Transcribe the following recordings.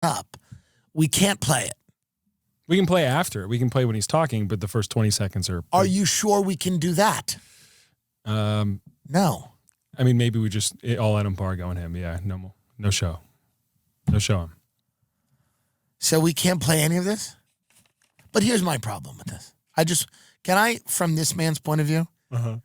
up. We can't play it. We can play after. We can play when he's talking, but the first 20 seconds are... Are you sure we can do that? No. I mean, maybe we just all Adam Parr going him. Yeah, no show. No show him. So we can't play any of this? But here's my problem with this. Can I, from this man's point of view? Uh-huh.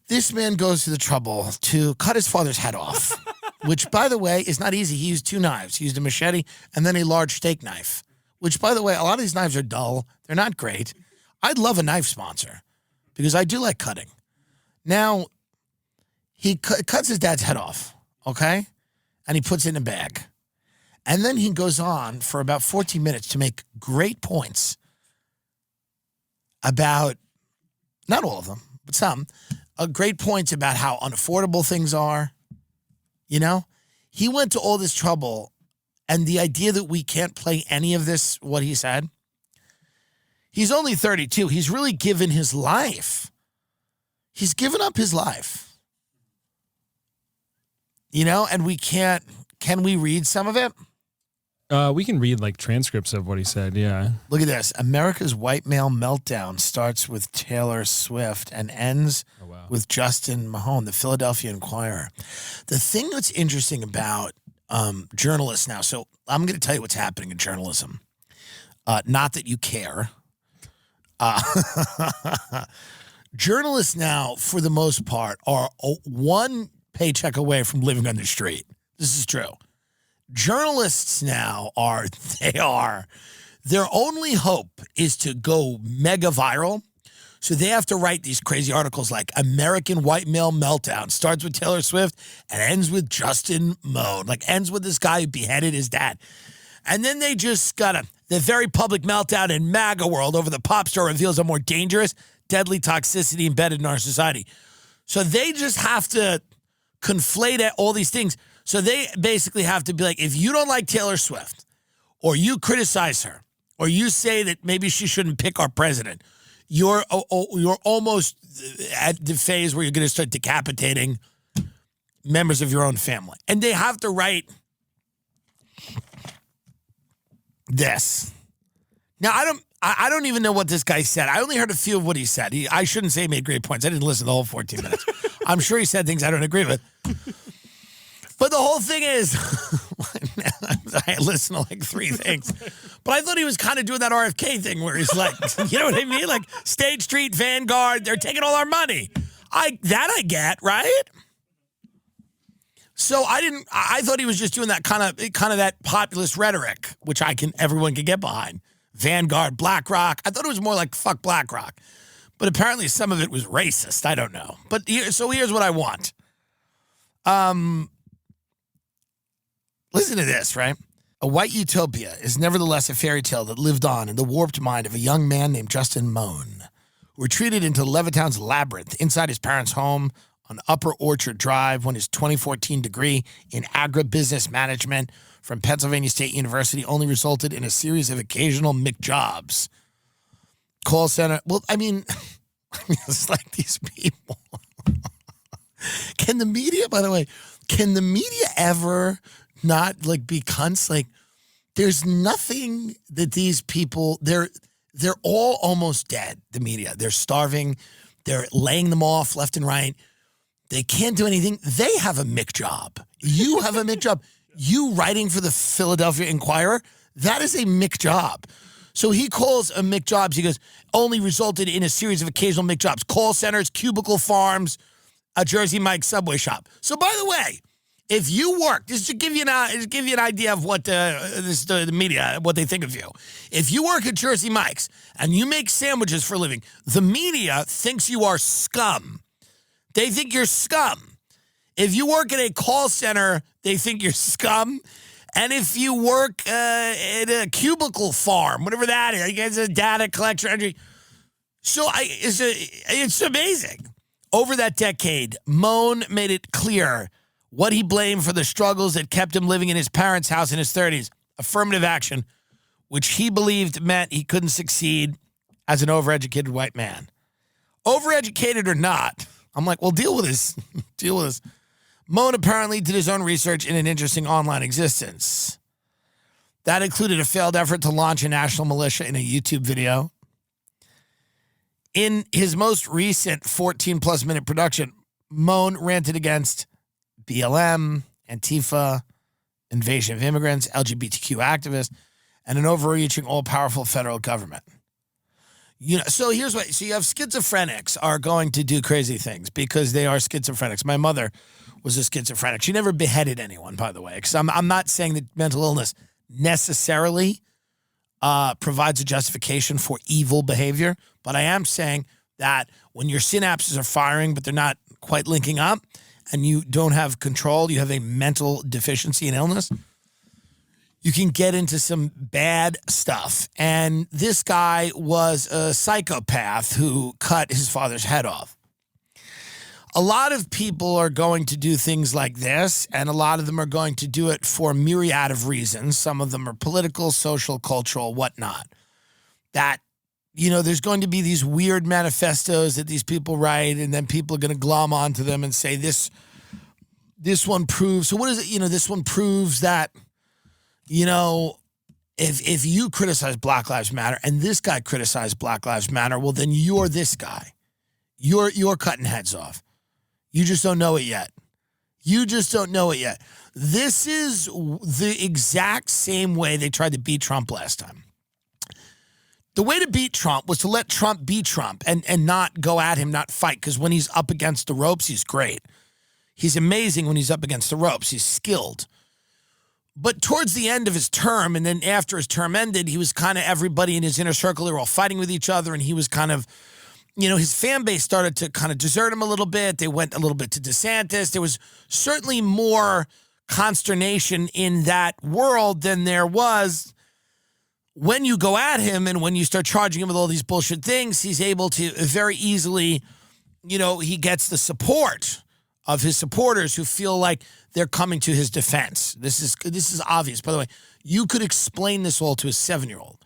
This man goes to the trouble to cut his father's head off, which, by the way, is not easy. He used 2 knives. He used a machete and then a large steak knife, which, by the way, a lot of these knives are dull. They're not great. I'd love a knife sponsor because I do like cutting. Now, he cuts his dad's head off, okay? And he puts it in a bag. And then he goes on for about 14 minutes to make great points about, not all of them, but some, great points about how unaffordable things are. You know? He went to all this trouble, and the idea that we can't play any of this, what he said, he's only 32. He's really given his life. He's given up his life. You know, and we can't, can we read some of it? We can read like transcripts of what he said, yeah. Look at this. America's white male meltdown starts with Taylor Swift and ends with Justin Mahone, the Philadelphia Inquirer. The thing that's interesting about journalists now, so I'm going to tell you what's happening in journalism. Not that you care. Journalists now, for the most part, are one paycheck away from living on the street. This is true. Journalists now their only hope is to go mega viral. So they have to write these crazy articles like American white male meltdown starts with Taylor Swift and ends with Justin Mahone, like ends with this guy who beheaded his dad. And then they just got the very public meltdown in MAGA world over the pop star reveals a more dangerous, deadly toxicity embedded in our society. So they just have to conflate all these things. So they basically have to be like, if you don't like Taylor Swift, or you criticize her, or you say that maybe she shouldn't pick our president, you're almost at the phase where you're going to start decapitating members of your own family. And they have to write this. Now, I don't even know what this guy said. I only heard a few of what he said. I shouldn't say he made great points. I didn't listen to the whole 14 minutes. I'm sure he said things I don't agree with. But the whole thing is, I listened to like 3 things, but I thought he was kind of doing that RFK thing where he's like, you know what I mean? Like State Street, Vanguard, they're taking all our money. I get, right? So I thought he was just doing that kind of that populist rhetoric, which everyone can get behind. Vanguard, BlackRock. I thought it was more like fuck BlackRock, but apparently some of it was racist. I don't know. But so here's what I want. Listen to this, right? A white utopia is nevertheless a fairy tale that lived on in the warped mind of a young man named Justin Mahone, who retreated into Levittown's labyrinth inside his parents' home on Upper Orchard Drive when his 2014 degree in agribusiness management from Pennsylvania State University only resulted in a series of occasional McJobs. Call center. Well, I mean, it's like these people. Can the media, by the way, ever not like be cunts? Like, there's nothing that these people, they're all almost dead, the media. They're starving. They're laying them off left and right. They can't do anything. They have a McJob. You have a McJob. You writing for the Philadelphia Inquirer, that is a McJob. So he calls a McJobs, he goes, only resulted in a series of occasional McJobs. Call centers, cubicle farms, a Jersey Mike's Subway shop. So by the way, if you work, just to give you an idea of what the media, what they think of you. If you work at Jersey Mike's and you make sandwiches for a living, the media thinks you are scum. They think you're scum. If you work at a call center, they think you're scum. And if you work at a cubicle farm, whatever that is, it's a data collection. So it's amazing. Over that decade, Mahone made it clear what he blamed for the struggles that kept him living in his parents' house in his 30s. Affirmative action, which he believed meant he couldn't succeed as an overeducated white man. Overeducated or not, I'm like, well, deal with this. Deal with this. Mahone apparently did his own research in an interesting online existence. That included a failed effort to launch a national militia in a YouTube video. In his most recent 14-plus minute production, Moan ranted against BLM, Antifa, invasion of immigrants, LGBTQ activists, and an overreaching, all-powerful federal government. So here's what. So you have schizophrenics are going to do crazy things because they are schizophrenics. My mother was a schizophrenic. She never beheaded anyone, by the way, because I'm not saying that mental illness necessarily provides a justification for evil behavior, but I am saying that when your synapses are firing but they're not quite linking up and you don't have control, you have a mental deficiency and illness, you can get into some bad stuff. And this guy was a psychopath who cut his father's head off. A lot of people are going to do things like this, and a lot of them are going to do it for a myriad of reasons. Some of them are political, social, cultural, whatnot. That, there's going to be these weird manifestos that these people write, and then people are going to glom onto them and say, this one proves. So what is it? This one proves that, if you criticize Black Lives Matter and this guy criticized Black Lives Matter, well, then you're this guy. You're cutting heads off. You just don't know it yet. This is the exact same way they tried to beat Trump last time. The way to beat Trump was to let Trump be Trump and not go at him, not fight, because when he's up against the ropes, he's great. He's amazing when he's up against the ropes. He's skilled. But towards the end of his term, and then after his term ended, he was kind of everybody in his inner circle, they were all fighting with each other, and he was kind of, his fan base started to kind of desert him a little bit. They went a little bit to DeSantis. There was certainly more consternation in that world than there was when you go at him and when you start charging him with all these bullshit things. He's able to very easily, he gets the support of his supporters who feel like they're coming to his defense. This is obvious. By the way, you could explain this all to a 7-year-old.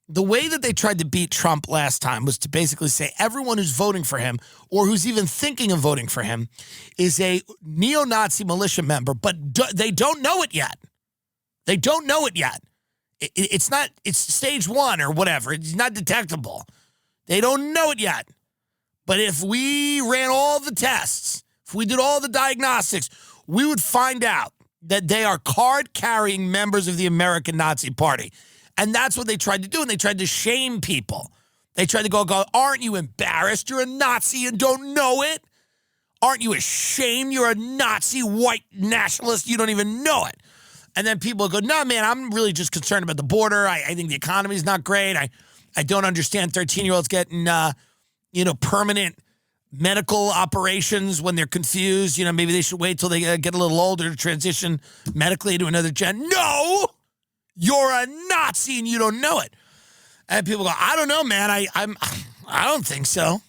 The way that they tried to beat Trump last time was to basically say everyone who's voting for him or who's even thinking of voting for him is a neo-Nazi militia member, but they don't know it yet. They don't know it yet. It's stage 1 or whatever. It's not detectable. They don't know it yet. But if we ran all the tests, if we did all the diagnostics, we would find out that they are card-carrying members of the American Nazi Party. And that's what they tried to do, and they tried to shame people. They tried to go, aren't you embarrassed? You're a Nazi and don't know it? Aren't you ashamed? You're a Nazi white nationalist. You don't even know it. And then people go, no, man, I'm really just concerned about the border. I think the economy's not great. I don't understand 13-year-olds getting, permanent medical operations when they're confused. Maybe they should wait till they get a little older to transition medically to another gen. No! You're a Nazi and you don't know it. And people go, I don't know, man. I don't think so.